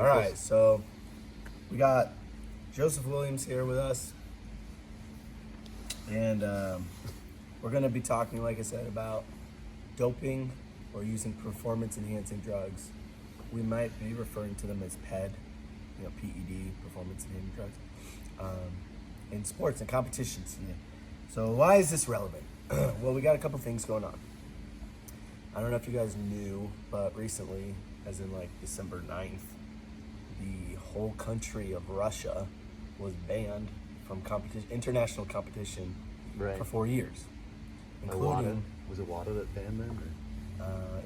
All right, so we got Joseph Williams here with us, and we're going to be talking, like I said, about doping or using performance-enhancing drugs. We might be referring to them as PED, PED, performance-enhancing drugs, in sports and competitions. Yeah. So why is this relevant? Well, we got a couple things going on. I don't know if you guys knew, but recently, as in like December 9th, the whole country of Russia was banned from international competition for 4 years. Including, was it WADA that banned them?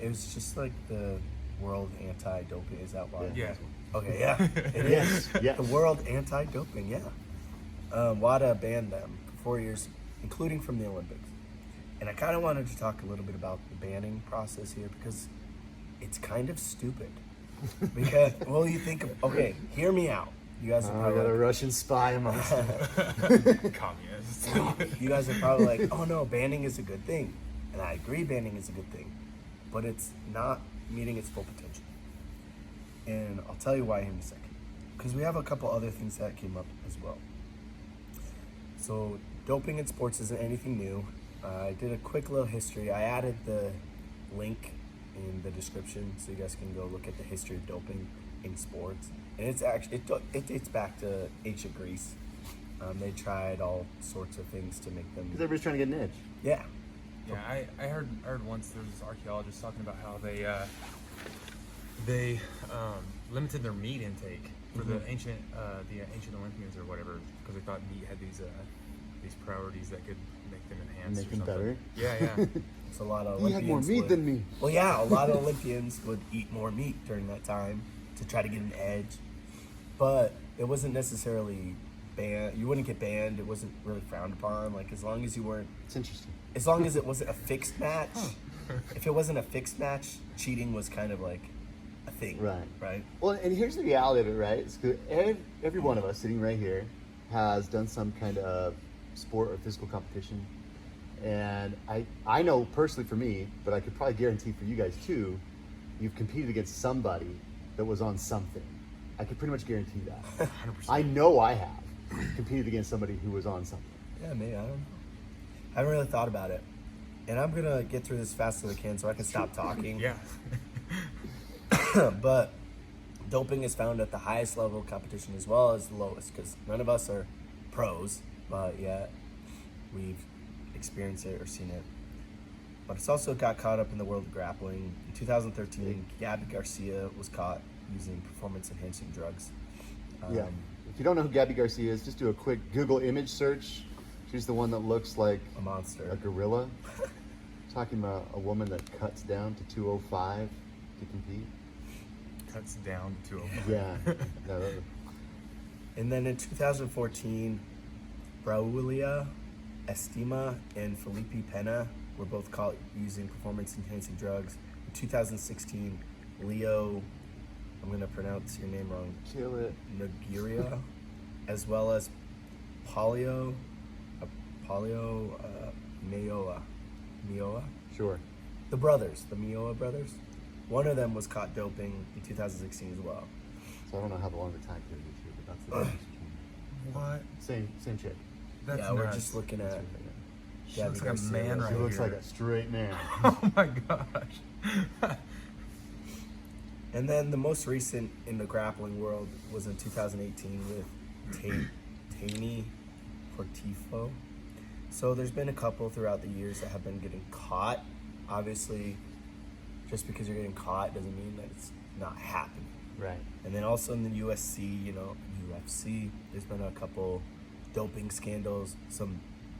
It was just like the World Anti-Doping. Is that WADA? Yeah. Okay, yeah. It is. Yes. The World Anti-Doping, yeah. WADA banned them for 4 years, including from the Olympics. And I kind of wanted to talk a little bit about the banning process here because it's kind of stupid. Because, well, you think of, okay, hear me out. You guys are probably got a Russian spy amongst them. Communists. You guys are probably like, oh no, banning is a good thing. And I agree banning is a good thing. But it's not meeting its full potential. And I'll tell you why in a second. Because we have a couple other things that came up as well. So doping in sports isn't anything new. I did a quick little history. I added the link in the description so you guys can go look at the history of doping in sports. And it's actually, it dates back to ancient Greece. They tried all sorts of things to make them... Because everybody's trying to get an edge. Yeah. Yeah, I heard once there was this archaeologist talking about how they limited their meat intake for the ancient Olympians or whatever because they thought meat had these priorities that could make them enhance Make or them something. better. Yeah. It's a lot of You Olympians had more meat than me. Well, yeah, a lot of Olympians would eat more meat during that time to try to get an edge. But it wasn't necessarily banned. You wouldn't get banned. It wasn't really frowned upon. Like, as long as you weren't... It's interesting. As long as it wasn't a fixed match. If it wasn't a fixed match, cheating was kind of like a thing. Right? Well, and here's the reality of it, right? It's good. Every one of us sitting right here has done some kind of sport or physical competition. And I know personally for me, but I could probably guarantee for you guys too, you've competed against somebody that was on something. I could pretty much guarantee that. 100%. I know I have competed against somebody who was on something. Yeah, maybe. I don't know. I haven't really thought about it. And I'm going to get through this fast as I can so I can stop talking. Yeah. But doping is found at the highest level of competition as well as the lowest, because none of us are pros, but yet we've experienced it or seen it. But it's also got caught up in the world of grappling. In 2013, Gabby Garcia was caught using performance-enhancing drugs. Yeah. If you don't know who Gabby Garcia is, just do a quick Google image search. She's the one that looks like A monster. a gorilla. Talking about a woman that cuts down to 205 to compete. Cuts down to 205. Yeah. No, And then in 2014, Braulia Estima and Felipe Pena were both caught using performance-enhancing drugs. In 2016, Leo, I'm going to pronounce your name wrong, kill it. Nogueira, as well as Polio Mioa. Sure. The brothers, the Mioa brothers. One of them was caught doping in 2016 as well. So I don't know how the longer time period is here, but that's the difference between What? same chick. That's yeah, nuts. we're just looking at She looks like a Garcia. man right She looks here. like a straight man. Oh my gosh. And then the most recent in the grappling world was in 2018 with Payne Athletic. So there's been a couple throughout the years that have been getting caught. Obviously, just because you're getting caught doesn't mean that it's not happening. Right. And then also in the UFC, there's been a couple doping scandals. Some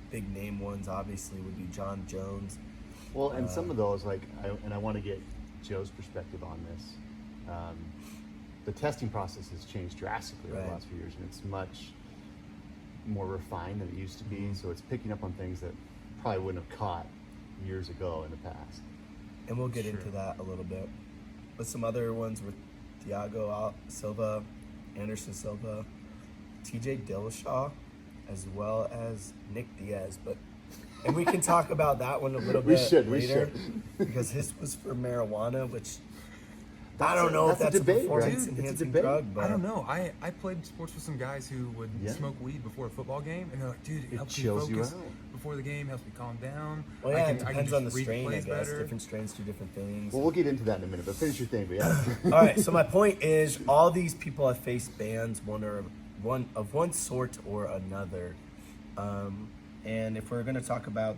big name ones obviously would be John Jones. Well, and some of those, I want to get Joe's perspective on this. The testing process has changed drastically over the last few years, and it's much more refined than it used to be. So it's picking up on things that probably wouldn't have caught years ago in the past. And we'll get into that a little bit. But some other ones were Thiago Silva, Anderson Silva, TJ Dillashaw, as well as Nick Diaz. And we can talk about that one a little bit later. We should. Because his was for marijuana, which I don't know if that's a debate, right? performance It's a enhancing debate. drug, but I don't know. I played sports with some guys who would smoke weed before a football game, and they're like, "Dude, it helps me chills you focus out. before the game, helps me calm down." Well, yeah, I it can depends just on the read strain, I plays guess. better. Different strains do different things. Well, we'll get into that in a minute, but finish your thing. But yeah. All right. So my point is, all these people have faced bans, one sort or another. And if we're gonna talk about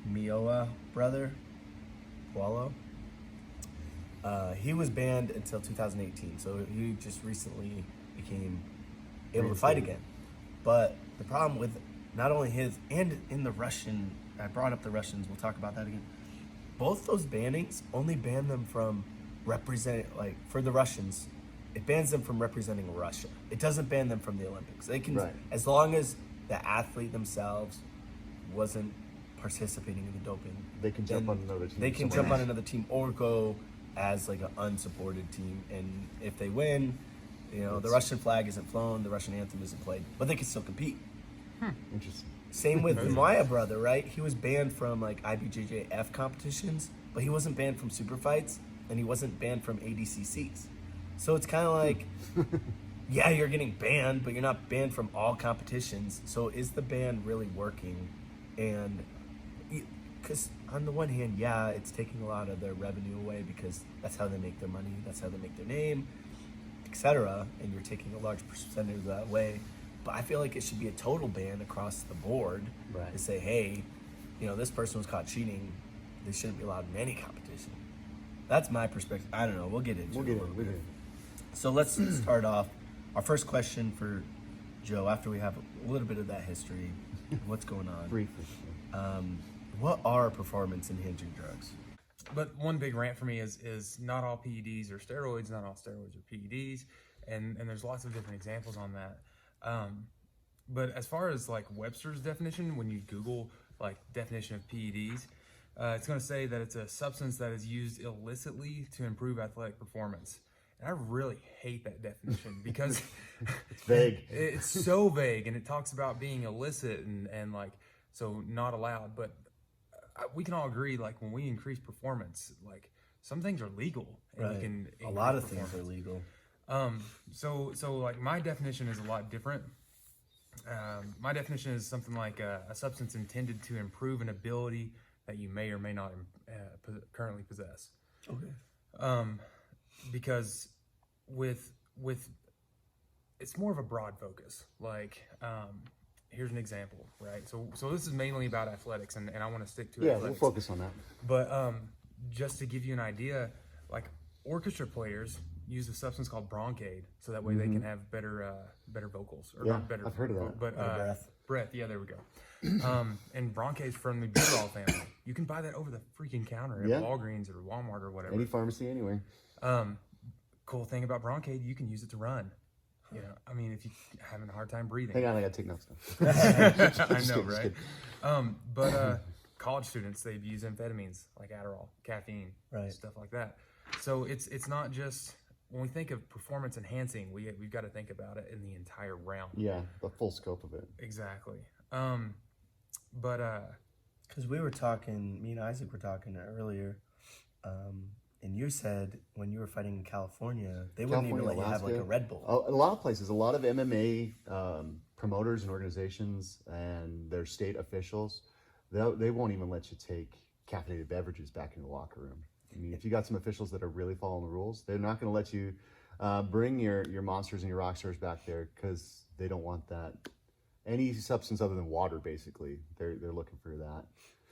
Mioa brother, Wallow, he was banned until 2018. So he just recently became able to fight again. But the problem with not only his and in the Russian, I brought up the Russians. We'll talk about that again. Both those bannings only ban them from representing, like for the Russians, it bans them from representing Russia. It doesn't ban them from the Olympics. They can, as long as the athlete themselves wasn't participating in the doping, They can jump on another team. They can jump on another team or go as like an unsupported team, and if they win, you know, the Russian flag isn't flown, the Russian anthem isn't played, but they can still compete. Interesting. Same with the Maya brother, right? He was banned from like IBJJF competitions, but he wasn't banned from super fights, and he wasn't banned from ADCCs. So it's kind of like, yeah, you're getting banned, but you're not banned from all competitions. So is the ban really working? And because on the one hand, yeah, it's taking a lot of their revenue away because that's how they make their money, that's how they make their name, etc. And you're taking a large percentage of that away. But I feel like it should be a total ban across the board to say, hey, you know, this person was caught cheating. They shouldn't be allowed in any competition. That's my perspective. I don't know. We'll get into it. So let's start off. Our first question for Joe, after we have a little bit of that history, what's going on? Briefly. What are performance-enhancing drugs? But one big rant for me is not all PEDs are steroids, not all steroids are PEDs, and there's lots of different examples on that. But as far as like Webster's definition, when you Google like definition of PEDs, it's going to say that it's a substance that is used illicitly to improve athletic performance. And I really hate that definition because it's vague. It's so vague, and it talks about being illicit and like, so not allowed. But we can all agree, like when we increase performance, like some things are legal. And a lot of things are legal. So like my definition is a lot different. My definition is something like a substance intended to improve an ability that you may or may not currently possess. Okay. Because with it's more of a broad focus. Like here's an example, right? So this is mainly about athletics, and I want to stick to athletics. Yeah, we'll focus on that. But just to give you an idea, like orchestra players use a substance called Bronchade, so that way they can have better vocals, or not better. I've heard of that. But breath. Yeah, there we go. And Bronchade's from the Buterol family. You can buy that over the freaking counter at Walgreens or Walmart or whatever. Any pharmacy anywhere. Cool thing about Bronchade, you can use it to run. You know, I mean, if you're having a hard time breathing. Hang on, I gotta take notes now. I know, right? But college students, they've used amphetamines like Adderall, caffeine, stuff like that. So it's not just, when we think of performance enhancing, we've got to think about it in the entire realm. Yeah, the full scope of it. Exactly. Because we were talking, me and Isaac were talking earlier, and you said when you were fighting in California, they wouldn't even let you have like a Red Bull. A lot of places, a lot of MMA promoters and organizations and their state officials, they won't even let you take caffeinated beverages back in the locker room. I mean, if you got some officials that are really following the rules, they're not going to let you bring your monsters and your rock stars back there because they don't want that. Any substance other than water, basically, they're looking for that.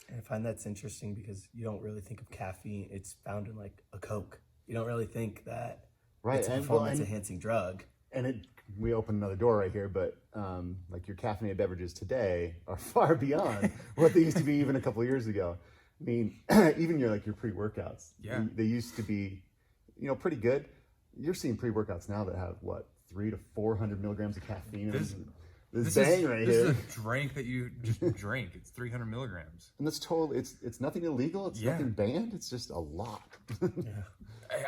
And I find that's interesting because you don't really think of caffeine. It's found in like a Coke. You don't really think that it's a performance-enhancing drug. And we open another door right here, but like your caffeinated beverages today are far beyond what they used to be even a couple of years ago. I mean, even your pre-workouts, they used to be, pretty good. You're seeing pre-workouts now that have 300 to 400 milligrams of caffeine. This bang right here. This is a drink that you just drink. It's 300 milligrams. And that's totally, it's nothing illegal. It's nothing banned. It's just a lot.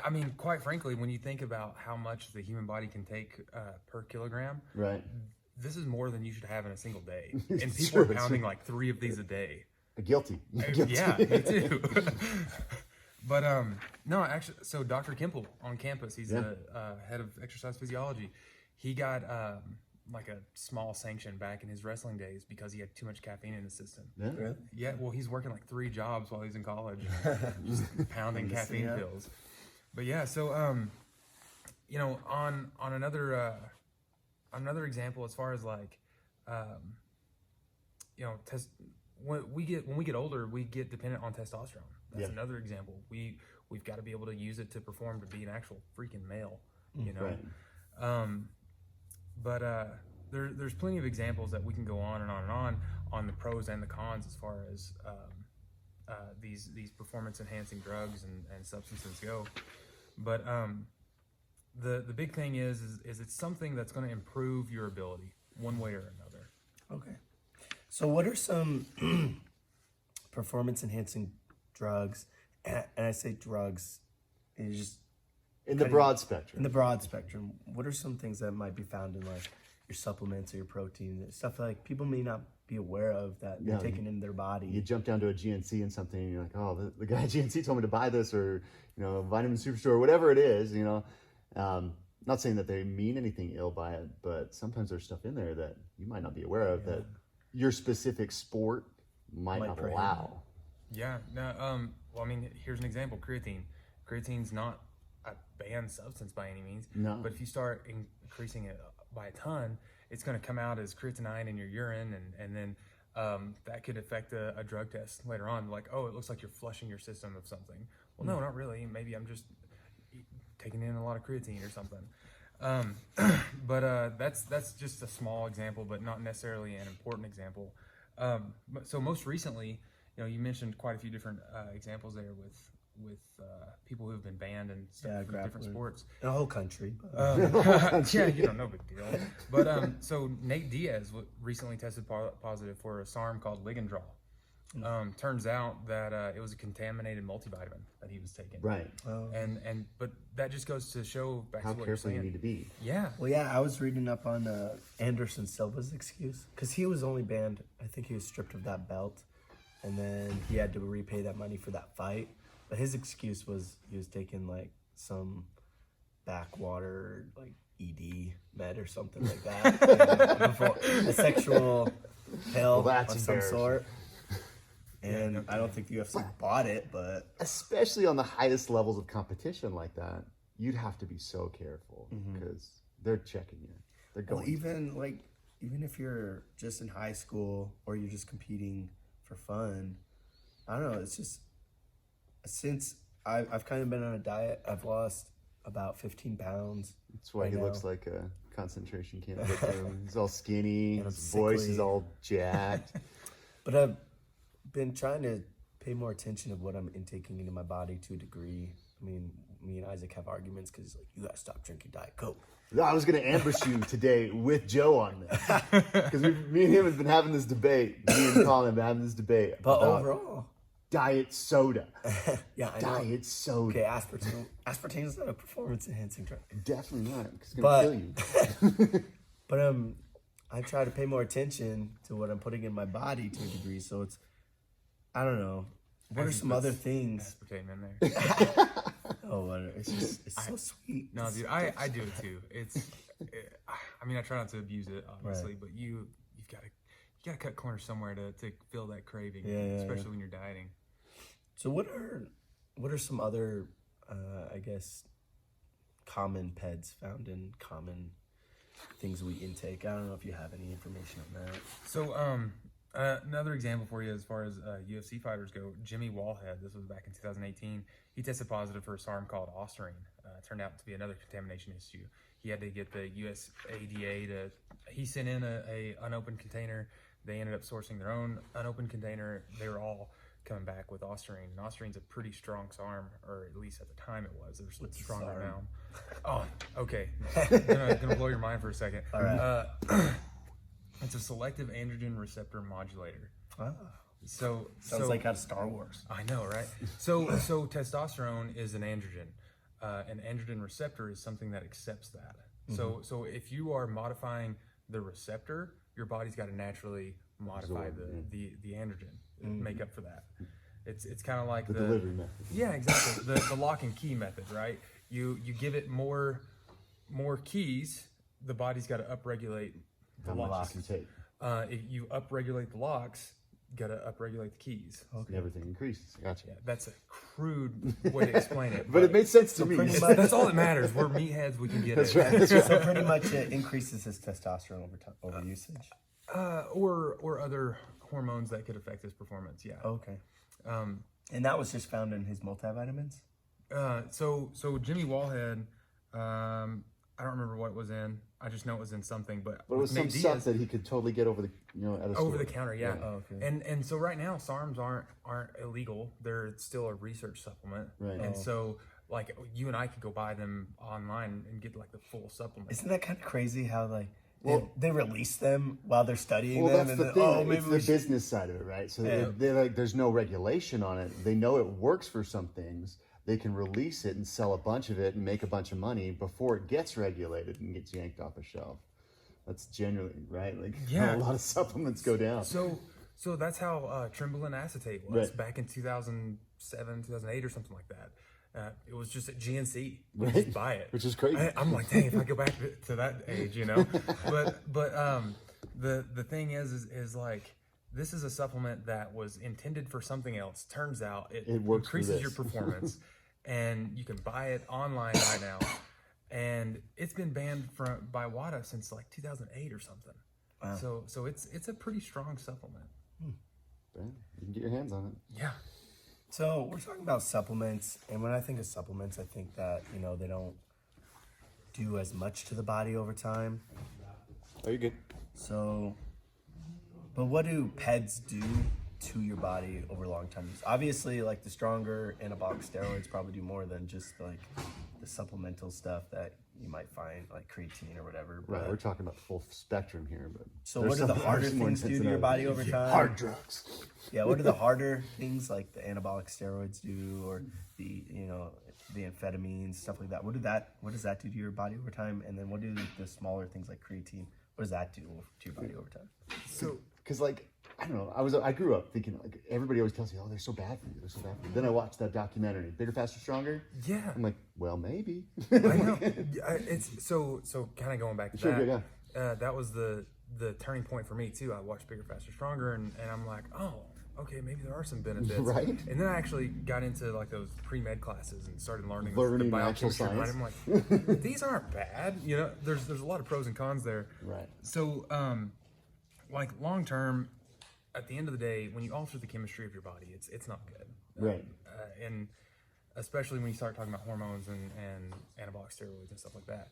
I mean, quite frankly, when you think about how much the human body can take per kilogram, this is more than you should have in a single day. And people are pounding like 3 of these a day. Guilty. Yeah, me too. But no, actually, so Dr. Kimple on campus, he's the head of exercise physiology. He got like a small sanction back in his wrestling days because he had too much caffeine in his system. Yeah. Really? Yeah, well, he's working like 3 jobs while he's in college, just pounding caffeine pills. But yeah, so you know, on another example, as far as like, you know, when we get older, we get dependent on testosterone. That's another example. We've got to be able to use it to perform, to be an actual freaking male, you know. Right. But there's plenty of examples that we can go on and on and on the pros and the cons as far as these performance enhancing drugs and substances go. But the big thing is it's something that's going to improve your ability one way or another. Okay. So what are some performance enhancing drugs? And I say drugs, it's just In the broad spectrum. in the broad spectrum. What are some things that might be found in like your supplements or your protein, stuff like people may not be aware of that they're taking into their body? You jump down to a GNC and something, and you're like, oh, the guy at GNC told me to buy this, or you know, Vitamin Superstore, whatever it is. You know, not saying that they mean anything ill by it, but sometimes there's stuff in there that you might not be aware of that your specific sport might not allow. Yeah. No. Well, I mean, here's an example: creatine. Creatine's not a banned substance by any means. No. But if you start increasing it by a ton, it's going to come out as creatinine in your urine, and then that could affect a drug test later on. Like, oh, it looks like you're flushing your system of something. Well, no, not really. Maybe I'm just taking in a lot of creatine or something. But that's just a small example, but not necessarily an important example. So most recently, you know, you mentioned quite a few different examples there with people who have been banned and stuff from different sports. In the whole country. Yeah, you know, no big deal. But so Nate Diaz recently tested positive for a SARM called Ligandrol. Turns out that it was a contaminated multivitamin that he was taking. Right. But that just goes to show back How to what you're careful saying. you need to be. Yeah. Well, yeah, I was reading up on Anderson Silva's excuse because he was only banned. I think he was stripped of that belt, and then he had to repay that money for that fight. But his excuse was he was taking like some backwater like ED med or something like that, a sexual pill of some sort. And I don't think the UFC bought it, but Especially on the highest levels of competition like that, you'd have to be so careful because they're checking you. They're going. Well, even if you're just in high school or you're just competing for fun, I don't know. It's just since I've kind of been on a diet, I've lost about 15 pounds. That's why he looks like a concentration camp victim. He's all skinny. And I'm His voice sickly. is all jacked. But I've been trying to pay more attention of what I'm intaking into my body to a degree. I mean, me and Isaac have arguments because like, you gotta stop drinking Diet Coke. I was going to ambush you today with Joe on this. Because me and him have been having this debate. Me and Colin have been having this debate. But about overall, diet soda. yeah, I know. Diet soda. Okay, aspartame is not a performance enhancing drug. Definitely not. Because it's going to kill you. But I try to pay more attention to what I'm putting in my body to a degree. So it's, I don't know. What are some other things? Aspartame in there. Oh, it's so sweet. No, dude, I do it too. I mean, I try not to abuse it, obviously, but you've got to cut corners somewhere to feel that craving, especially when you're dieting. So what are some other, I guess, common PEDs found in common things we intake? I don't know if you have any information on that. So, another example for you as far as UFC fighters go, Jimmy Wallhead, this was back in 2018, he tested positive for a SARM called Ostarine. Turned out to be another contamination issue. He had to get the USADA he sent in a unopened container. They ended up sourcing their own unopened container. They were all coming back with Ostarine. And Ostarine's a pretty strong SARM, or at least at the time it was. They're stronger now. Oh, okay. Gonna blow your mind for a second. All right. It's a selective androgen receptor modulator. Ah. Sounds like out of Star Wars. I know, right? So testosterone is an androgen. An androgen receptor is something that accepts that. So if you are modifying the receptor, your body's got to naturally modify the androgen, make up for that. It's kind of like The delivery method. Yeah, exactly. The lock and key method, right? You give it more keys, the body's got to upregulate the How much locks. you can take. If you upregulate the locks, got to upregulate the keys. Okay. Everything increases. Gotcha. Yeah, that's a crude way to explain it. But it made sense to me. pretty much- That's all that matters. We're meatheads. We can get That's it. right. That's right. So pretty much it increases his testosterone over usage. Or other hormones that could affect his performance. Yeah. Okay. And that was just found in his multivitamins? So Jimmy Wallhead, I don't remember what it was in. I just know it was in something. But it was some Nate stuff Diaz, that he could totally get over the at a over store. the counter. Yeah. Oh, okay. And so right now SARMs aren't illegal. They're still a research supplement. Right. And so like you and I could go buy them online and get like the full supplement. Isn't that kind of crazy how like Well- they release them while they're studying Well, them? that's And the then, thing. oh, maybe It's we the should. business side of it, right? So Yeah. they're like, there's no regulation on it. They know it works for some things. They can release it and sell a bunch of it and make a bunch of money before it gets regulated and gets yanked off a shelf. That's generally right. Like Yeah. a lot of supplements go down. So that's how Trembling acetate was Right. back in 2007, 2008 or something like that. It was just at GNC. You Right. just buy it. Which is crazy. I'm like, dang, if I go back to that age, But the thing is like, this is a supplement that was intended for something else. Turns out it works for increases your this. performance, and you can buy it online right now. And it's been banned by WADA since like 2008 or something. Wow. So it's a pretty strong supplement. Yeah, you can get your hands on it. Yeah. So we're talking about supplements, and when I think of supplements, I think that they don't do as much to the body over time. Oh, you're good. So, but what do PEDs do to your body over long time use? Obviously, like the stronger anabolic steroids probably do more than just like the supplemental stuff that you might find, like creatine or whatever. Right, but- we're talking about the full spectrum here, but So there's what do the some harder more things do intense to than your others. body over time? Hard drugs. Yeah, what do the harder things like the anabolic steroids do, or the the amphetamines, stuff like that? What does that do to your body over time? And then what do the smaller things like creatine? What does that do to your body over time? So Because like I don't know, I grew up thinking like everybody always tells you, oh, they're so bad for you, they're so bad for you. Then I watched that documentary, Bigger, Faster, Stronger. yeah, I'm like, well, maybe. I know. It's so kind of going back to Sure, that. yeah. That was the turning point for me too. I watched Bigger, Faster, Stronger, and I'm like, oh, okay, maybe there are some benefits. Right. And then I actually got into like those pre-med classes and started learning the Learning biochemistry. actual I'm like, these aren't bad. There's a lot of pros and cons there. Right. So, like long term, at the end of the day, when you alter the chemistry of your body, it's not good. Right. And especially when you start talking about hormones and anabolic steroids and stuff like that.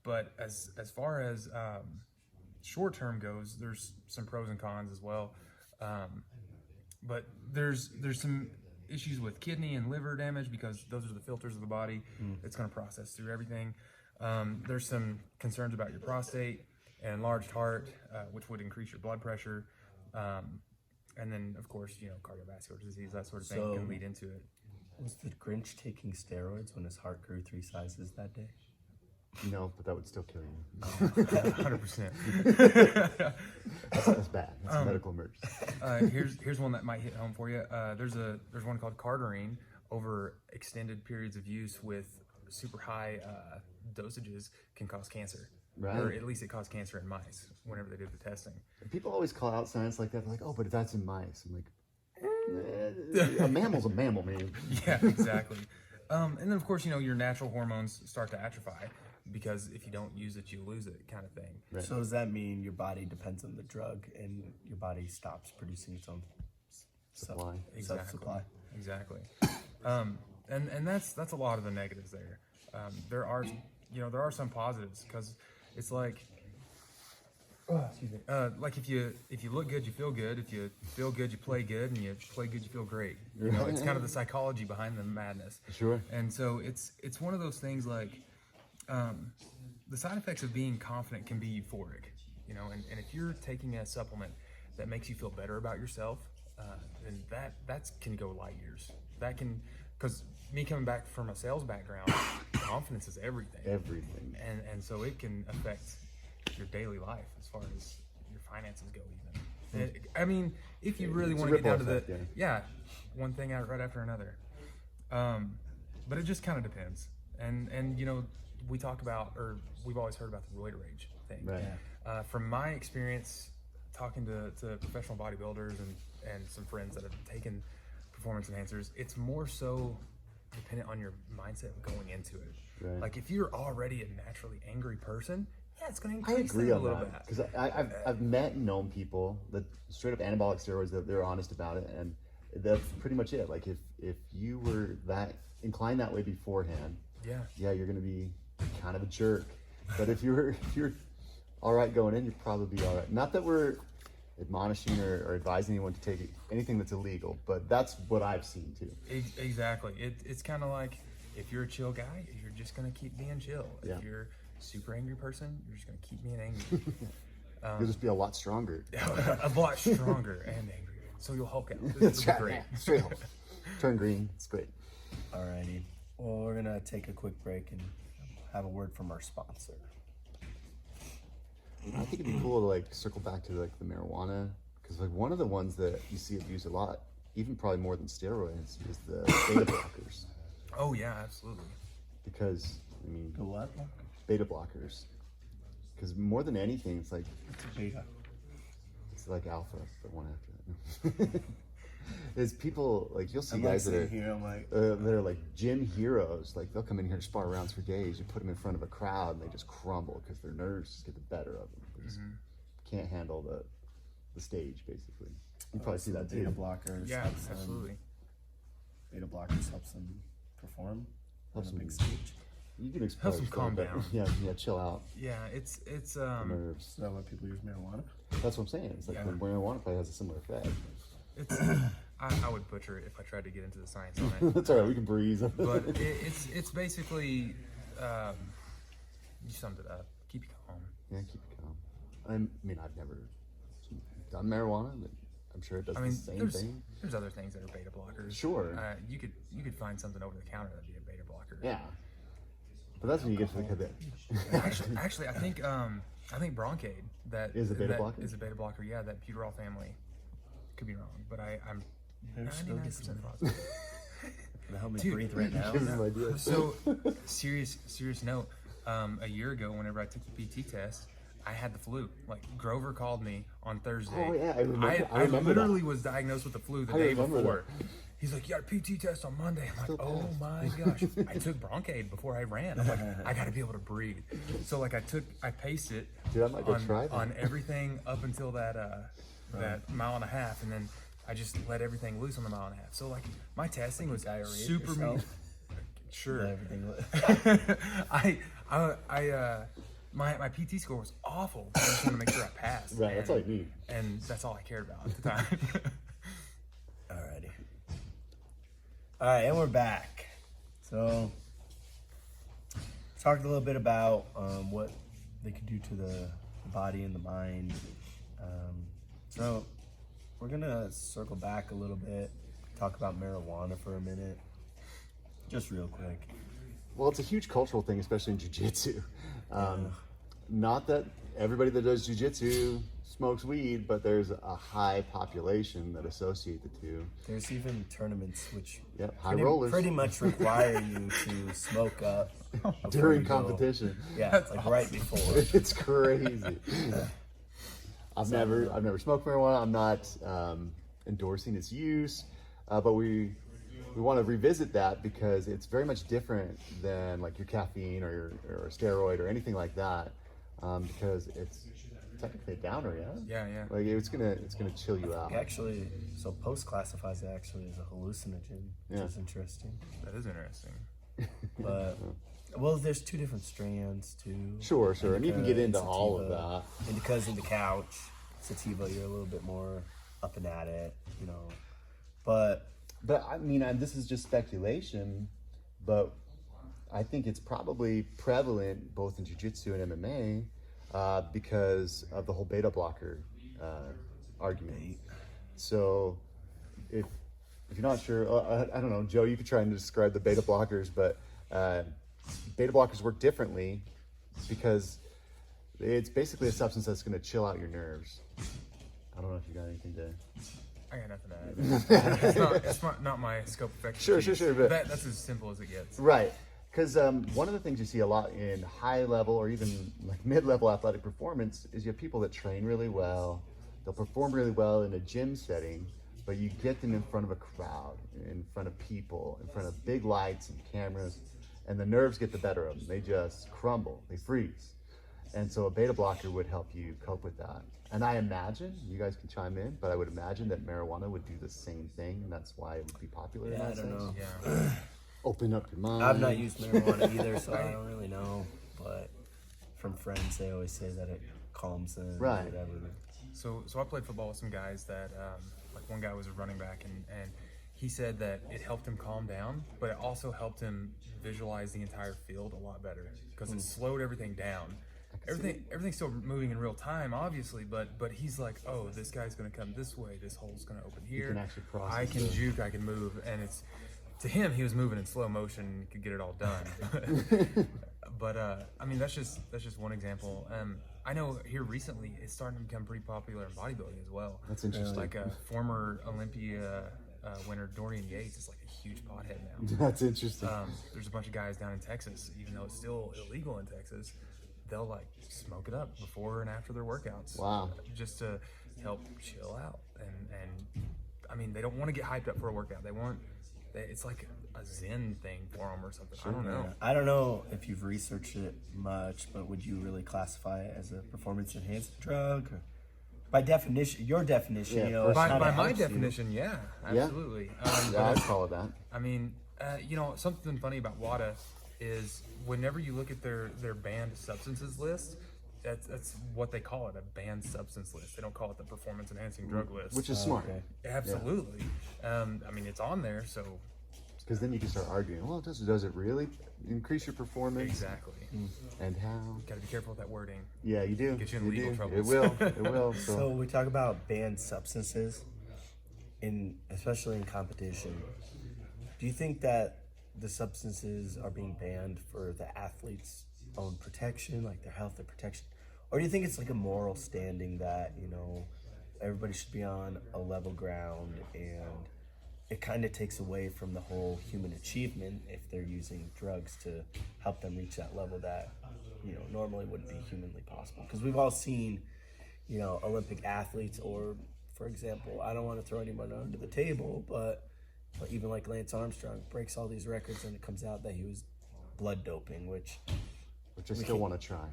But as far as short term goes, there's some pros and cons as well. But there's some issues with kidney and liver damage because those are the filters of the body. It's going to process through everything. There's some concerns about your prostate and enlarged heart, which would increase your blood pressure. And then, of course, cardiovascular disease, that sort of thing can lead into it. Was the Grinch taking steroids when his heart grew 3 sizes that day? No, but that would still kill you. 100%. That's bad. That's a medical emergency. Here's one that might hit home for you. There's one called cardarine. Over extended periods of use with super high dosages can cause cancer. Right. Or at least it caused cancer in mice whenever they did the testing. People always call out science like that. They're like, oh, but that's in mice. I'm like, a mammal's a mammal, man. Yeah, exactly. And then, of course, your natural hormones start to atrophy because if you don't use it, you lose it, kind of thing. Right. So does that mean your body depends on the drug and your body stops producing its own Supply. self-supply? Exactly. And that's a lot of the negatives there. There are some positives because it's like, excuse me, like if you look good, you feel good. If you feel good, you play good, and you play good, you feel great. It's kind of the psychology behind the madness. Sure. And so it's one of those things like the side effects of being confident can be euphoric, and if you're taking a supplement that makes you feel better about yourself, then that can go light years. That can, because me coming back from a sales background, confidence is everything. Everything. And so it can affect your daily life as far as your finances go even. I mean, if you really It's a want to get down to ripple the effect, one thing out right after another. But it just kind of depends. And you know, we talk about, or we've always heard about the roid rage thing. Right. From my experience talking to professional bodybuilders and some friends that have taken performance enhancers, it's more so dependent on your mindset going into it. Right. Like if you're already a naturally angry person, yeah, it's going to I increase agree that a on little bit. that because I've met and known people that straight up anabolic steroids, that they're honest about it, and that's pretty much it. Like if you were that inclined that way beforehand, yeah, you're going to be kind of a jerk. But if you're all right going in, you'll probably be all right. Not that we're admonishing or advising anyone to take anything that's illegal, but that's what I've seen too. Exactly. It's kind of like if you're a chill guy, you're just going to keep being chill. Yeah. If you're a super angry person, you're just going to keep being angry. You'll just be a lot stronger. A lot stronger and angrier. So you'll Hulk out. That's It'll right. be great. Yeah, straight home. Turn green. It's great. Alrighty. Well, we're gonna take a quick break and have a word from our sponsor. I think it'd be cool to like circle back to like the marijuana, because like one of the ones that you see abused a lot, even probably more than steroids, is the beta blockers. Oh yeah, absolutely. Because I mean, The what? beta blockers. Because more than anything, it's like Beta. it's like alpha, but one after that. Is people like you'll see I'm guys like that are sitting here, I'm like, they're like gym heroes. Like they'll come in here and spar rounds for days. You put them in front of a crowd and they just crumble because their nerves just get the better of them. They just can't handle the stage, basically. You probably see that beta too. blockers. Yeah, helps them- absolutely. Beta blockers helps them perform Helps on a them- big stage. You can explode. Helps them calm down. Yeah, chill out. Yeah, it's The nerves. Is that why people use marijuana? That's what I'm saying. It's like Yeah. the marijuana probably has a similar effect. it's I would butcher it if I tried to get into the science on it. That's all right. We can breeze. But it's basically you summed it up. Keep you calm. Yeah, keep it calm. I mean, I've never done marijuana, but I'm sure it does I mean, the same there's thing. other things that are beta blockers. Sure. You could find something over the counter that'd be a beta blocker. Yeah. But that's when you get to the Actually, I think Broncaid that Is a beta blocker? Is a beta blocker. Yeah, that butyral family. Could be wrong, but I'm There's still 99% some- positive. Can help me Dude. breathe right now? Give me some ideas. So serious note. A year ago, whenever I took the PT test, I had the flu. Like Grover called me on Thursday. Oh, yeah, I remember- I I remember literally was diagnosed with the flu the I day remember before. that. He's like, "You got a PT test on Monday." I'm like, Still "Oh passed." my gosh!" I took Broncaid before I ran. I'm like, I got to be able to breathe. So like, I paced it Dude, I might go on, try that. on everything up until that mile and a half, and then I just let everything loose on the mile and a half. So like, my testing was diarrhea super yourself? Sure. Let everything My PT score was awful. I just want to make sure I passed. Right, that's all you need. And that's all I cared about at the time. Alrighty. Alright, and we're back. So, talked a little bit about what they could do to the body and the mind. So, we're gonna circle back a little bit, talk about marijuana for a minute, just real quick. Well, it's a huge cultural thing, especially in jiu-jitsu. Not that everybody that does jiu-jitsu smokes weed, but there's a high population that associate the two. There's even tournaments which Yep, high rollers. pretty much require you to smoke up before During you go. competition. Yeah, it's like right before. It's crazy. I've never smoked marijuana. I'm not endorsing its use, but we want to revisit that because it's very much different than like your caffeine or a steroid or anything like that, because it's technically a downer, yeah. Yeah. Like it's gonna chill you out. Actually, so Post classifies it actually as a hallucinogen, which Yeah. is interesting. That is interesting. But well, there's two different strands too. Sure, and you can get into Indica, all of sativa. that. Indica's in the couch. Sativa, you're a little bit more up and at it, you know. But I mean, this is just speculation, but I think it's probably prevalent both in jiu-jitsu and MMA because of the whole beta blocker argument. So if you're not sure, I don't know, Joe, you could try and describe the beta blockers, but beta blockers work differently because it's basically a substance that's going to chill out your nerves. I don't know if you got anything to. I got nothing to add. It's not my scope of expertise. Sure. But That's as simple as it gets. right, because one of the things you see a lot in high level or even like mid-level athletic performance is you have people that train really well, they'll perform really well in a gym setting, but you get them in front of a crowd, in front of people, in front of big lights and cameras, and the nerves get the better of them. They just crumble, they freeze. And so a beta blocker would help you cope with that. And I imagine, you guys can chime in, but I would imagine that marijuana would do the same thing, and that's why it would be popular in that I don't sense. know. Yeah. Open up your mind. I've not used marijuana either, so I don't really know. But from friends, they always say that it calms them. Right. Or whatever. So I played football with some guys that, like one guy was a running back, and he said that it helped him calm down, but it also helped him visualize the entire field a lot better because it slowed everything down. Everything's still moving in real time, obviously, but he's like, oh, this guy's gonna come this way, this hole's gonna open here. You can actually process I can it. juke, I can move, and it's to him he was moving in slow motion, could get it all done. But I mean that's just one example. I know here recently it's starting to become pretty popular in bodybuilding as well. That's interesting. Like a former Olympia winner Dorian Yates is like a huge pothead now. That's interesting. There's a bunch of guys down in Texas, even though it's still illegal in Texas, they'll like smoke it up before and after their workouts. Wow. Just to help chill out. And I mean, they don't want to get hyped up for a workout. It's like a zen thing for them or something. I don't know. I don't know if you've researched it much, but would you really classify it as a performance enhancing drug? Or, by definition, your definition, Yeah, you know, By kinda my helps you. definition, yeah, absolutely. Yeah, I'd call it that. I mean, you know, something funny about WADA is whenever you look at their banned substances list, that's what they call it, a banned substance list. They don't call it the performance enhancing drug list. Which is smart. Okay. Absolutely. I mean, it's on there, so Because then you can start arguing, well, does it really increase your performance? exactly. And how? Got to be careful with that wording. Yeah, you do. Get you in You legal do. trouble. It will. It will. So we talk about banned substances, especially in competition. Do you think that the substances are being banned for the athlete's own protection, like their health and protection? Or do you think it's like a moral standing that, you know, everybody should be on a level ground and it kind of takes away from the whole human achievement if they're using drugs to help them reach that level that, you know, normally wouldn't be humanly possible? Because we've all seen, you know, Olympic athletes, or for example, I don't want to throw anyone under the table, but even like Lance Armstrong breaks all these records and it comes out that he was blood doping, which I still want to try.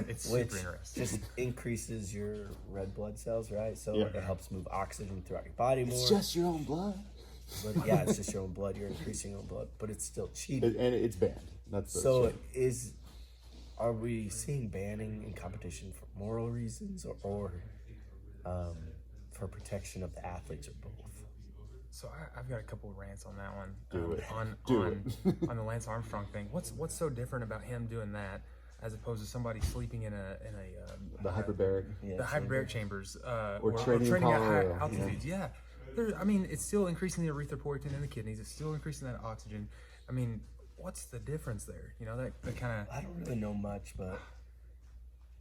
It's which super interesting. just increases your red blood cells, right? So Yeah. it helps move oxygen throughout your body more. It's just your own blood. But yeah, it's just your own blood. You're increasing your own blood, but it's still cheap. And it's banned. That's the So are we seeing banning in competition for moral reasons or for protection of the athletes, or both? So I've got a couple of rants on that one. Do it. On on the Lance Armstrong thing. What's so different about him doing that as opposed to somebody sleeping in the hyperbaric. Yeah, the so- hyperbaric chambers Or or training training at high Colorado, altitudes? Yeah. I mean, it's still increasing the erythropoietin in the kidneys. It's still increasing that oxygen. I mean, what's the difference there? You know, that kind of. I don't really know much, but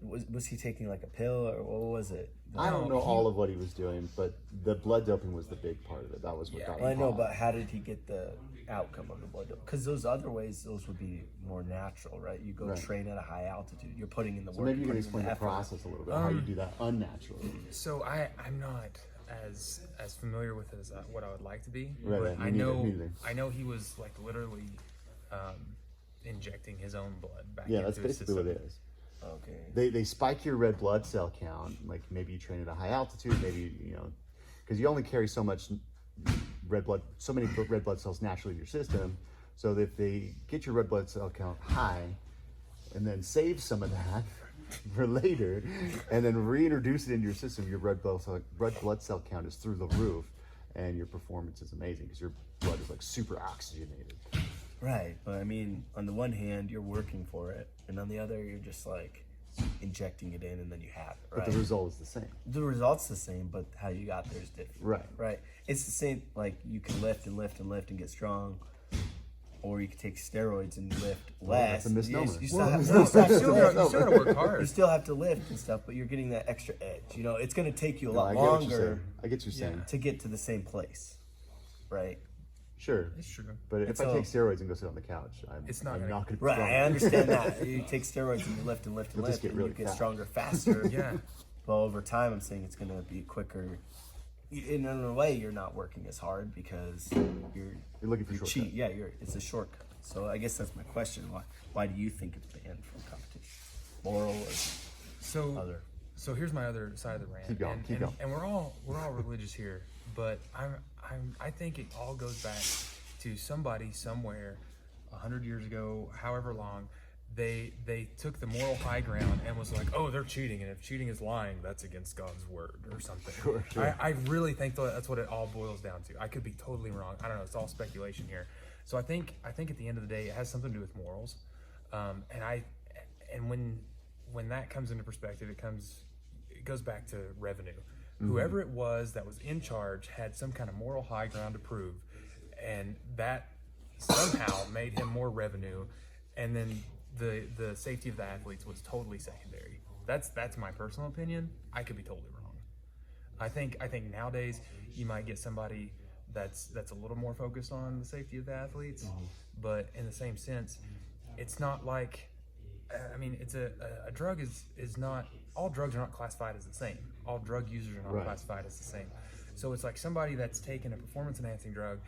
was he taking like a pill or what was it? I don't know all of what he was doing, but the blood doping was the big part of it. That was what got him Well, I know, caught. but how did he get the outcome of the blood doping? Because those other ways, those would be more natural, right? You go Right. train at a high altitude. You're putting in the So work. maybe you can putting in explain the effort. process a little bit, how you do that unnaturally. So I'm not as familiar with it as what I would like to be. Right, but right. Me I neither, know me neither. I know he was like literally injecting his own blood back Yeah, into that's his basically system. what it is. Okay. They spike your red blood cell count, like maybe you train at a high altitude, maybe, you know, because you only carry so many red blood cells naturally in your system. So that if they get your red blood cell count high and then save some of that for later and then reintroduce it into your system, your red blood cell count is through the roof and your performance is amazing because your blood is like super oxygenated. Right, but I mean, on the one hand, you're working for it, and on the other, you're just like injecting it in, and then you have it. Right. But the result is the same. The result's the same, but how you got there is different. Right. Right. It's the same. Like you can lift and lift and lift and get strong, or you could take steroids and lift less. That's a misnomer. You still have You still gotta work hard. you still have to lift and stuff, but you're getting that extra edge. You know, it's going to take you a lot I get what you're longer saying. I get what you're saying. to get to the same place, right? Sure. It's true. But if I take steroids and go sit on the couch, I'm not going to be Right, strong. I understand that. You take steroids and you lift and lift and You'll just lift, get and really you get fat. stronger faster. Yeah. But over time, I'm saying it's going to be quicker. In a way, you're not working as hard because you're looking for shortcut. Yeah, it's a shortcut. So I guess that's my question. Why do you think it's banned from competition? Moral or other? So here's my other side of the rant. Keep going. And we're all religious here, but I think it all goes back to somebody somewhere 100 years ago, however long. They took the moral high ground and was like, oh, they're cheating, and if cheating is lying, that's against God's word or something. Sure. I really think that's what it all boils down to. I could be totally wrong. I don't know. It's all speculation here. So I think at the end of the day, it has something to do with morals. And when that comes into perspective, it goes back to revenue. Mm-hmm. Whoever it was that was in charge had some kind of moral high ground to prove, and that somehow made him more revenue, and then the safety of the athletes was totally secondary. That's my personal opinion. I could be totally wrong. I think nowadays you might get somebody that's a little more focused on the safety of the athletes, but in the same sense, it's not like, I mean, it's a drug is not, all drugs are not classified as the same. All drug users are not classified as the same. So it's like somebody that's taking a performance enhancing drug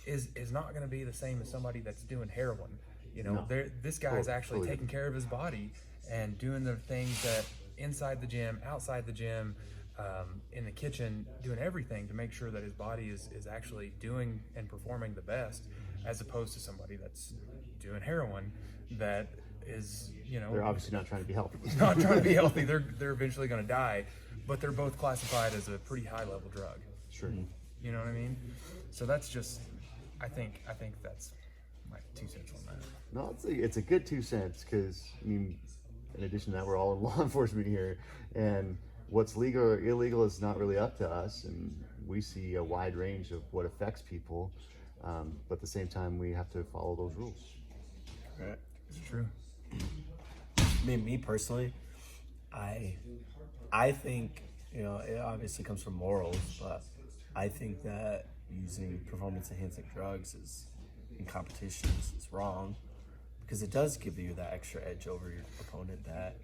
is not going to be the same as somebody that's doing heroin. You know, this guy is actually taking care of his body and doing the things that inside the gym, outside the gym, in the kitchen, doing everything to make sure that his body is actually doing and performing the best, as opposed to somebody that's doing heroin that is, you know, They're obviously not trying to be healthy. not trying to be healthy. They're eventually going to die, but they're both classified as a pretty high level drug. Sure. You know what I mean? So that's just, I think that's my 2 cents on that. No, it's a good 2 cents because, I mean, in addition to that, we're all in law enforcement here, and what's legal or illegal is not really up to us, and we see a wide range of what affects people, but at the same time, we have to follow those rules. Right. It's true. I mean, me personally, I think, you know, it obviously comes from morals, but I think that using performance enhancing drugs in competitions is wrong, because it does give you that extra edge over your opponent, that,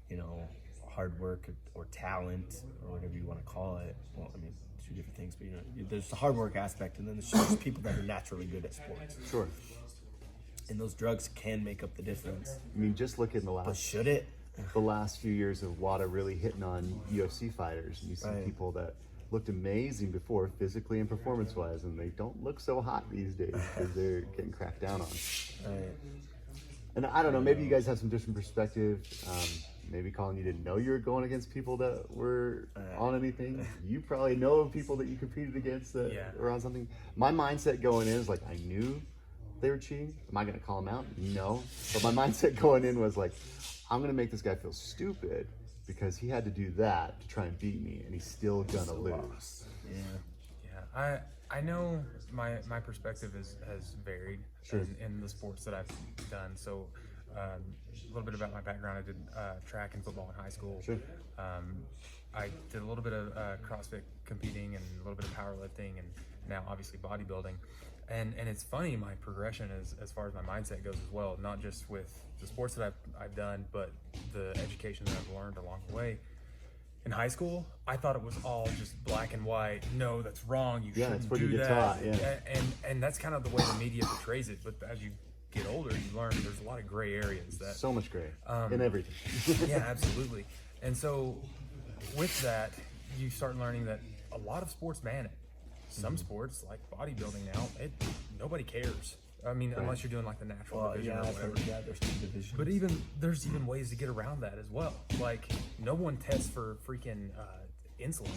you know, hard work or talent or whatever you want to call it. Well, I mean, 2 different things, but, you know, there's the hard work aspect, and then there's just people that are naturally good at sports. Sure. And those drugs can make up the difference. I mean, just look at But should it? the last few years of WADA really hitting on UFC fighters, and you see people that looked amazing before, physically and performance-wise, and they don't look so hot these days because they're getting cracked down on. Right. And I don't know, maybe you guys have some different perspective. Maybe, Colin, you didn't know you were going against people that were on anything. You probably know of people that you competed against that were on something. My mindset going in is like, I knew they were cheating. Am I going to call them out? No. But my mindset going in was like, I'm going to make this guy feel stupid because he had to do that to try and beat me, and he's still going to lose. Yeah. I know my perspective has varied in the sports that I've done. So a little bit about my background. I did track and football in high school. Sure. I did a little bit of CrossFit competing and a little bit of powerlifting, and now obviously bodybuilding. And it's funny, my progression as far as my mindset goes as well, not just with the sports that I've done, but the education that I've learned along the way. In high school, I thought it was all just black and white. No, that's wrong. You shouldn't that's what do you get that. taught, And that's kind of the way the media portrays it. But as you get older, you learn there's a lot of gray areas. So much gray in everything. Yeah, absolutely. And so with that, you start learning that a lot of sports ban it. Some sports, like bodybuilding now, nobody cares. I mean, unless you're doing like the natural division or whatever. There's 2 divisions. But there's even ways to get around that as well. Like, no one tests for freaking insulin,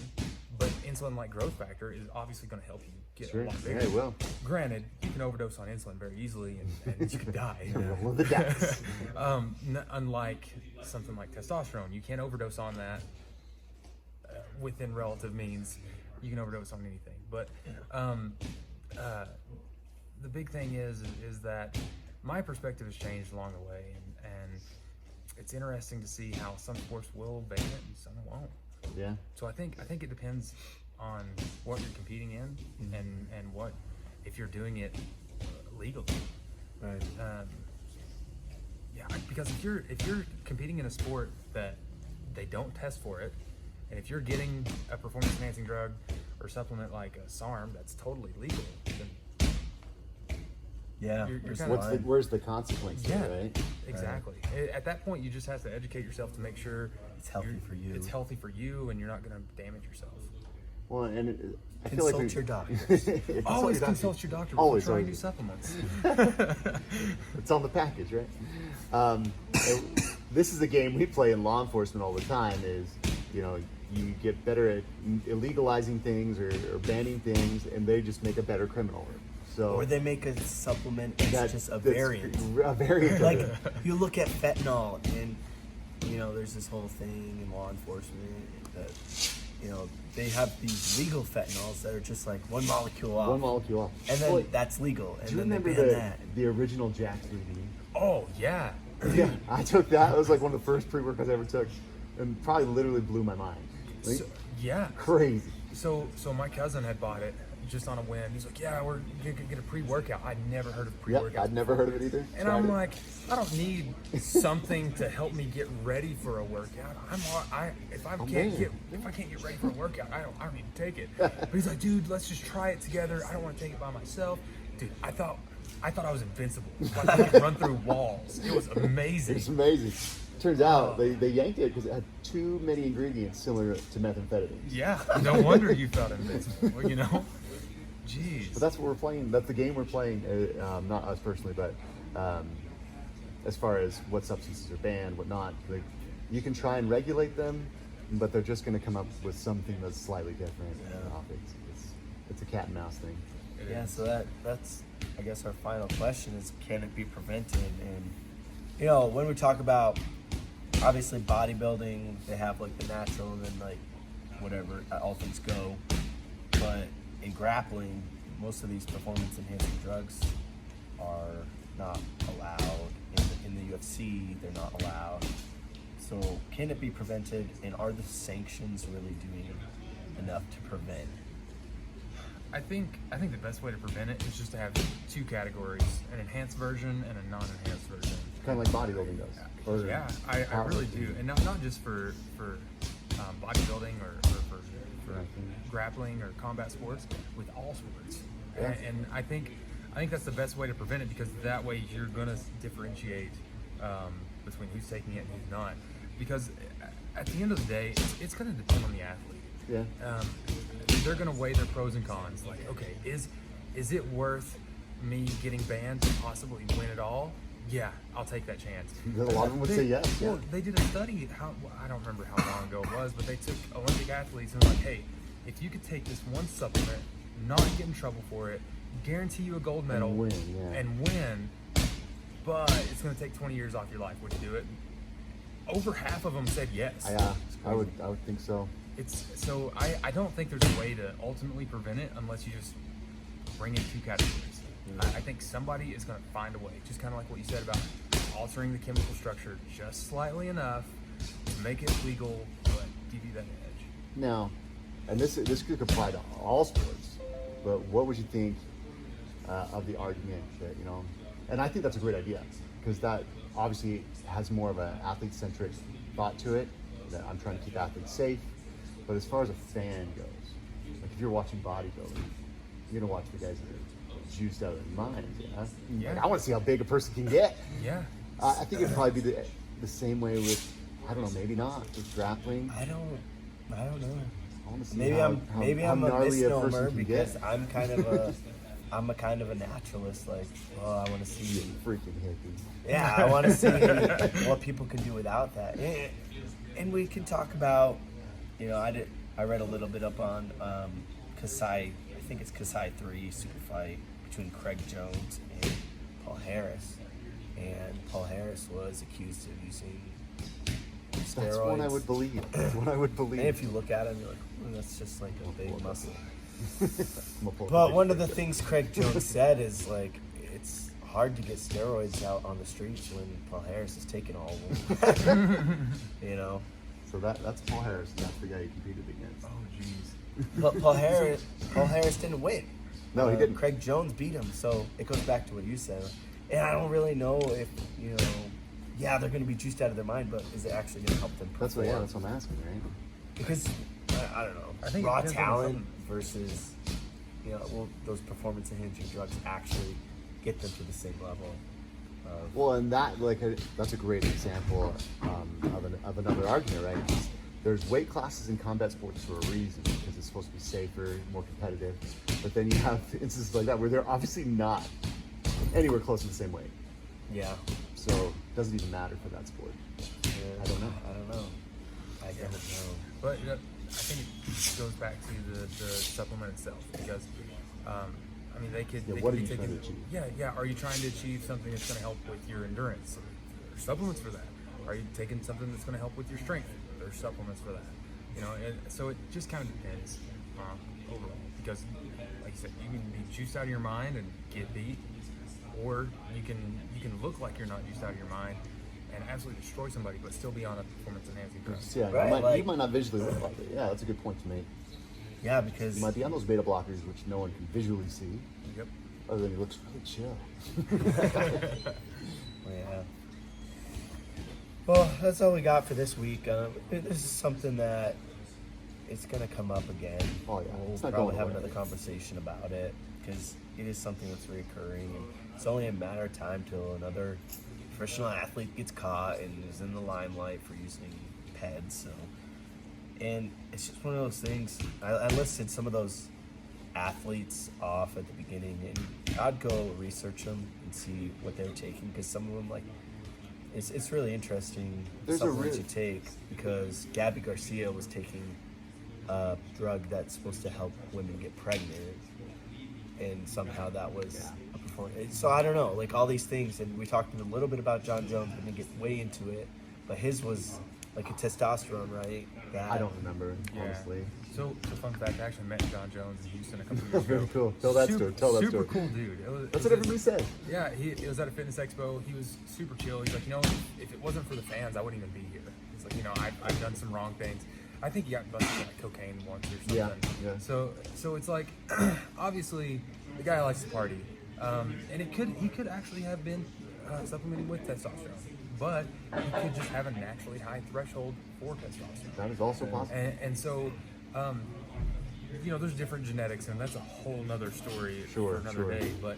but insulin like growth factor is obviously going to help you get a lot bigger. Yeah, it will. Granted, you can overdose on insulin very easily and you can die. Roll the dice. Unlike something like testosterone, you can't overdose on that within relative means. You can overdose on anything, but the big thing is that my perspective has changed along the way, and it's interesting to see how some sports will ban it and some won't. Yeah. So I think it depends on what you're competing in, and what, if you're doing it legally. Right. Yeah, because if you're competing in a sport that they don't test for it, and if you're getting a performance enhancing drug or supplement like a SARM that's totally legal, then Yeah. you're there's kinda- line. Where's the consequence? Yeah. Right. exactly. At that point, you just have to educate yourself to make sure It's healthy for you. It's healthy for you, and you're not going to damage yourself. Well, and I feel Consult like your doctor. Always consult your doctor before Always, trying always. new supplements. It's on the package, right? This is a game we play in law enforcement all the time. Is, you know, you get better at illegalizing things or banning things, and they just make a better criminal. So Or they make a supplement that's just a that's variant. A variant. of Like, it. you look at fentanyl, and, you know, there's this whole thing in law enforcement that, you know, they have these legal fentanyls that are just like one molecule off. One molecule off. And then Well, that's legal. And do you then remember they ban that. the original Jack 3D? Oh yeah. Yeah, I took that. It was like one of the first pre-workouts I ever took, and probably literally blew my mind. Like, So, yeah. crazy. So my cousin had bought it just on a whim. He's like, yeah, we're gonna get a pre-workout. I'd never heard of pre-workout. Yep, I'd never heard of it either. And Tried I'm it. like, I don't need something to help me get ready for a workout. If I can't get ready for a workout, I don't need to take it. But he's like, dude, let's just try it together. I don't want to take it by myself. Dude, I thought I was invincible. I could run through walls. It was amazing. It's amazing. Turns out they yanked it because it had too many ingredients similar to methamphetamine. Yeah, no wonder you felt invincible. You know, jeez. But that's what we're playing. That's the game we're playing. Not us personally, but as far as what substances are banned, what not. Like, you can try and regulate them, but they're just going to come up with something that's slightly different. Yeah. It's a cat and mouse thing. Yeah, so that's, I guess, our final question is, can it be prevented? And, you know, when we talk about, obviously, bodybuilding, they have, like, the natural and then, like, whatever, all things go. But in grappling, most of these performance-enhancing drugs are not allowed. In the UFC, they're not allowed. So can it be prevented, and are the sanctions really doing enough to prevent? I think the best way to prevent it is just to have two categories: an enhanced version and a non-enhanced version. Kind of like bodybuilding does. Or Yeah, I really do, and not just for bodybuilding or for grappling or combat sports, with all sports. Yeah. And I think that's the best way to prevent it, because that way you're gonna differentiate between who's taking it and who's not. Because at the end of the day, it's gonna depend on the athlete. Yeah. They're gonna weigh their pros and cons. Like, okay, is it worth me getting banned to possibly win it all? Yeah, I'll take that chance. A lot of them would say yes. Well, they did a study. I don't remember how long ago it was, but they took Olympic athletes and were like, hey, if you could take this one supplement, not get in trouble for it, guarantee you a gold medal, and win, but it's gonna take 20 years off your life. Would you do it? Over half of them said yes. Yeah, I would think so. I don't think there's a way to ultimately prevent it unless you just bring in two categories. I think somebody is going to find a way, just kind of like what you said about altering the chemical structure just slightly enough to make it legal, but give you that edge. Now, and this could apply to all sports, but what would you think of the argument that, you know, and I think that's a great idea, because that obviously has more of an athlete-centric thought to it, that I'm trying to keep athletes safe. But as far as a fan goes, like if you're watching bodybuilding, you're gonna watch the guys that are juiced out of their minds. Yeah. Like, I want to see how big a person can get. Yeah. I think it'd probably be the same way with, I don't know, maybe not with grappling. I don't know. I want to see Maybe how I'm a gnarly a misnomer person can because get. I'm a kind of a naturalist. Like, well, I want to see. Freaking hippie. Yeah, I want to see what people can do without that. And we can talk about, you know, I read a little bit up on Kasai. I think it's Kasai 3 super fight between Craig Jones and Paul Harris. And Paul Harris was accused of using steroids. That's what I would believe. That's what I would believe. And if you look at him, you're like, that's just like a big muscle. But one of the things Craig Jones said is like it's hard to get steroids out on the streets when Paul Harris is taking all of them. You know. So that's Paul Harris. That's the guy you competed against. Oh, jeez. But Paul Harris didn't win. No, he didn't. Craig Jones beat him. So it goes back to what you said. And I don't really know if yeah, they're going to be juiced out of their mind, but is it actually going to help them perform? That's what I'm asking, right? Because I don't know. I think raw talent versus those performance enhancing drugs actually get them to the same level. Well, and that's a great example of another argument, right? Because there's weight classes in combat sports for a reason, because it's supposed to be safer, more competitive. But then you have instances like that where they're obviously not anywhere close to the same weight. Yeah. So it doesn't even matter for that sport. Yeah. I don't know. I don't know. But I think it goes back to the supplement itself, because I mean they could. What are be you taking, trying to achieve? Yeah. Are you trying to achieve something that's going to help with your endurance? There's supplements for that. Are you taking something that's going to help with your strength? There's supplements for that. And so it just kind of depends overall, because like you said, you can be juiced out of your mind and get beat, or you can look like you're not juiced out of your mind and absolutely destroy somebody, but still be on a performance enhancing drug. Yeah, Right, you might not visually look like it. Yeah, that's a good point to make. Yeah, because You might be on those beta blockers, which no one can visually see, Yep. other than he looks really chill. yeah. Well, that's all we got for this week. This is something that it's gonna come up again. Oh, yeah. We'll It's not probably going have away. another conversation about it because it is something that's recurring, and it's only a matter of time till another professional athlete gets caught and is in the limelight for using PEDs. So, and it's just one of those things. I listed some of those athletes off at the beginning, and I'd go research them and see what they were taking, because some of them, like, it's really interesting supplements you take, because Gabby Garcia was taking a drug that's supposed to help women get pregnant, and somehow that was a performance. So I don't know, like all these things, and we talked a little bit about John Jones, but didn't get way into it, but his was like a testosterone, right? I don't remember, honestly. So fun fact, I actually met John Jones in Houston a couple years ago. Very cool. Tell that story. Super cool dude. That's what everybody said. Yeah, it was at a fitness expo. He was super chill. He's like, if it wasn't for the fans, I wouldn't even be here. He's like, I've done some wrong things. I think he got busted with like cocaine once or something. Yeah. So it's like, obviously, the guy likes to party, and he could actually have been supplementing with testosterone, but he could just have a naturally high threshold for testosterone. That is also possible. And so, there's different genetics, and that's a whole nother story Sure, for another sure. day. But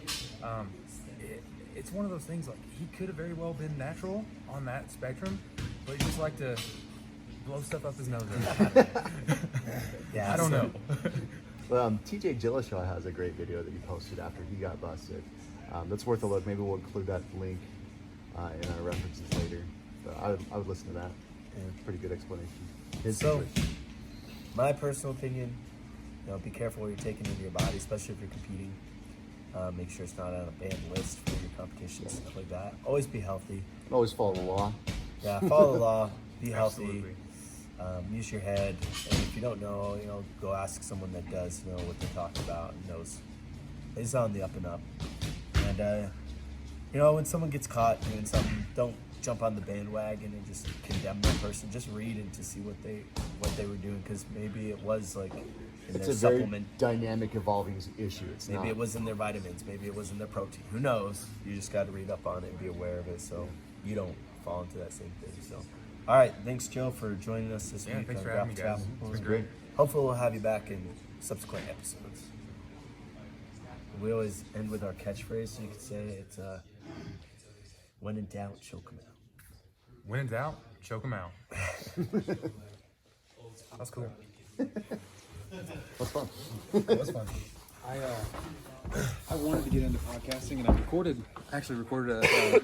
it's one of those things, like, he could have very well been natural on that spectrum, but he just liked to blow stuff up his nose. Yeah, I don't know. Well, TJ Dillashaw has a great video that he posted after he got busted. That's worth a look. Maybe we'll include that link in our references later. But I would listen to that. Yeah. Pretty good explanation. So, my personal opinion, be careful what you're taking into your body, especially if you're competing. Make sure it's not on a banned list for your competitions, stuff like that. Always be healthy. Always follow the law. Yeah, follow the law. Be healthy. Absolutely. Use your head. And if you don't know, go ask someone that does know what they're talking about and knows. Is on the up and up. And when someone gets caught doing something, don't jump on the bandwagon and just condemn that person. Just read and to see what they were doing, because maybe it was like in It's their a very supplement. dynamic, evolving issue. Maybe it was in their vitamins. Maybe it was in their protein. Who knows? You just got to read up on it and be aware of it, so you don't fall into that same thing. So, all right, thanks, Joe, for joining us this week. Thanks on for having me, Grapple guys. Chapel. It's been great. Hopefully, we'll have you back in subsequent episodes. We always end with our catchphrase, so you can say it's when in doubt, choke 'em out. When in doubt, choke him out. That's cool. That's fun. That was fun. I wanted to get into podcasting, and I actually recorded a